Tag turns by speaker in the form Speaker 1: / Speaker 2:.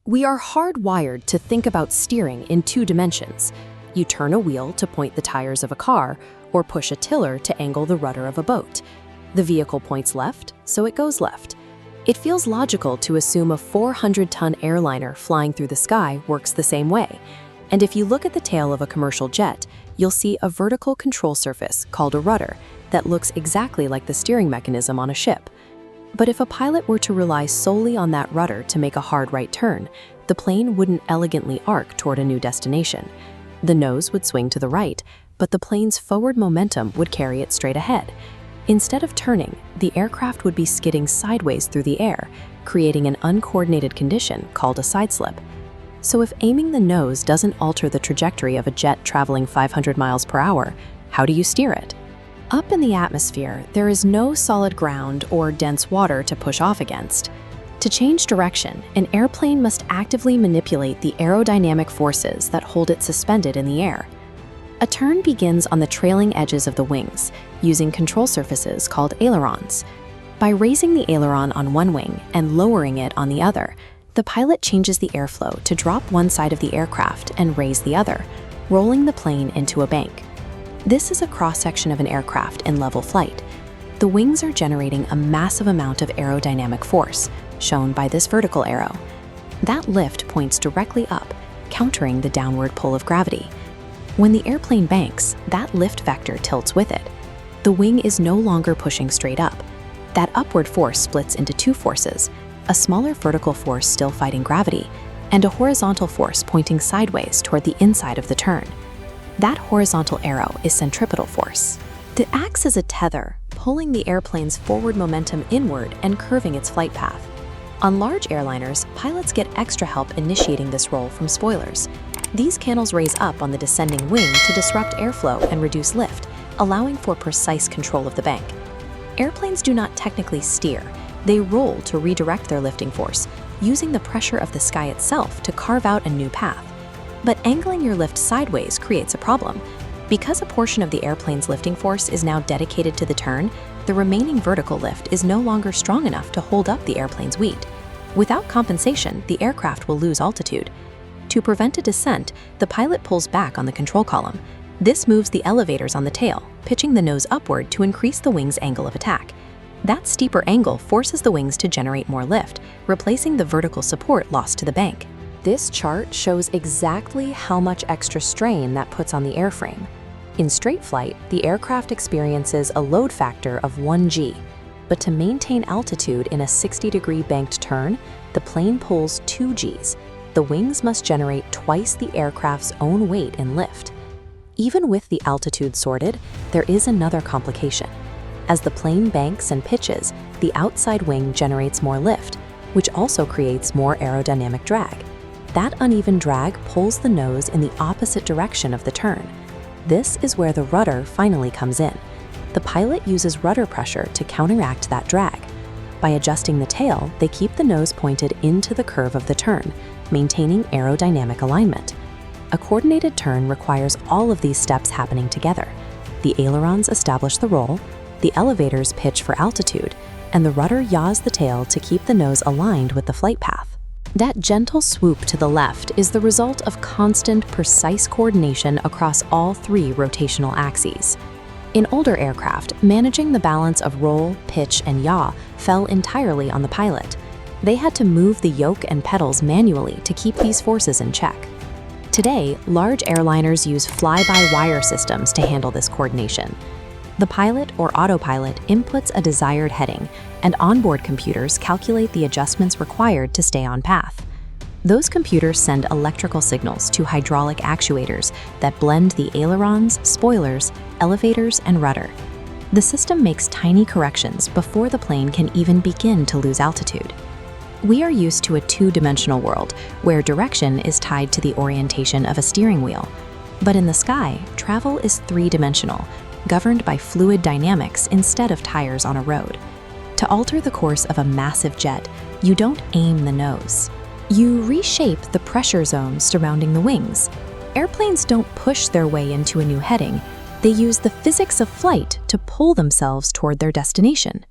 Speaker 1: We are hardwired to think about steering in two dimensions. You turn a wheel to point the tires of a car, or push a tiller to angle the rudder of a boat. The vehicle points left, so it goes left. It feels logical to assume a 400-ton airliner flying through the sky works the same way. And if you look at the tail of a commercial jet, you'll see a vertical control surface called a rudder that looks exactly like the steering mechanism on a ship. But if a pilot were to rely solely on that rudder to make a hard right turn, the plane wouldn't elegantly arc toward a new destination. The nose would swing to the right, but the plane's forward momentum would carry it straight ahead. Instead of turning, the aircraft would be skidding sideways through the air, creating an uncoordinated condition called a sideslip. So if aiming the nose doesn't alter the trajectory of a jet traveling 500 miles per hour, how do you steer it? Up in the atmosphere, there is no solid ground or dense water to push off against. To change direction, an airplane must actively manipulate the aerodynamic forces that hold it suspended in the air. A turn begins on the trailing edges of the wings, using control surfaces called ailerons. By raising the aileron on one wing and lowering it on the other, the pilot changes the airflow to drop one side of the aircraft and raise the other, rolling the plane into a bank. This is a cross-section of an aircraft in level flight. The wings are generating a massive amount of aerodynamic force, shown by this vertical arrow. That lift points directly up, countering the downward pull of gravity. When the airplane banks, that lift vector tilts with it. The wing is no longer pushing straight up. That upward force splits into two forces, a smaller vertical force still fighting gravity, and a horizontal force pointing sideways toward the inside of the turn. That horizontal arrow is centripetal force. It acts as a tether, pulling the airplane's forward momentum inward and curving its flight path. On large airliners, pilots get extra help initiating this roll from spoilers. These cannons raise up on the descending wing to disrupt airflow and reduce lift, allowing for precise control of the bank. Airplanes do not technically steer. They roll to redirect their lifting force, using the pressure of the sky itself to carve out a new path. But angling your lift sideways creates a problem. Because a portion of the airplane's lifting force is now dedicated to the turn, the remaining vertical lift is no longer strong enough to hold up the airplane's weight. Without compensation, the aircraft will lose altitude. To prevent a descent, the pilot pulls back on the control column. This moves the elevators on the tail, pitching the nose upward to increase the wing's angle of attack. That steeper angle forces the wings to generate more lift, replacing the vertical support lost to the bank. This chart shows exactly how much extra strain that puts on the airframe. In straight flight, the aircraft experiences a load factor of 1 g, but to maintain altitude in a 60-degree banked turn, the plane pulls 2 g's. The wings must generate twice the aircraft's own weight in lift. Even with the altitude sorted, there is another complication. As the plane banks and pitches, the outside wing generates more lift, which also creates more aerodynamic drag. That uneven drag pulls the nose in the opposite direction of the turn. This is where the rudder finally comes in. The pilot uses rudder pressure to counteract that drag. By adjusting the tail, they keep the nose pointed into the curve of the turn, maintaining aerodynamic alignment. A coordinated turn requires all of these steps happening together. The ailerons establish the roll, the elevators pitch for altitude, and the rudder yaws the tail to keep the nose aligned with the flight path. That gentle swoop to the left is the result of constant, precise coordination across all three rotational axes. In older aircraft, managing the balance of roll, pitch, and yaw fell entirely on the pilot. They had to move the yoke and pedals manually to keep these forces in check. Today, large airliners use fly-by-wire systems to handle this coordination. The pilot or autopilot inputs a desired heading, and onboard computers calculate the adjustments required to stay on path. Those computers send electrical signals to hydraulic actuators that blend the ailerons, spoilers, elevators, and rudder. The system makes tiny corrections before the plane can even begin to lose altitude. We are used to a two-dimensional world where direction is tied to the orientation of a steering wheel. But in the sky, travel is three-dimensional, governed by fluid dynamics instead of tires on a road. To alter the course of a massive jet, you don't aim the nose. You reshape the pressure zones surrounding the wings. Airplanes don't push their way into a new heading. They use the physics of flight to pull themselves toward their destination.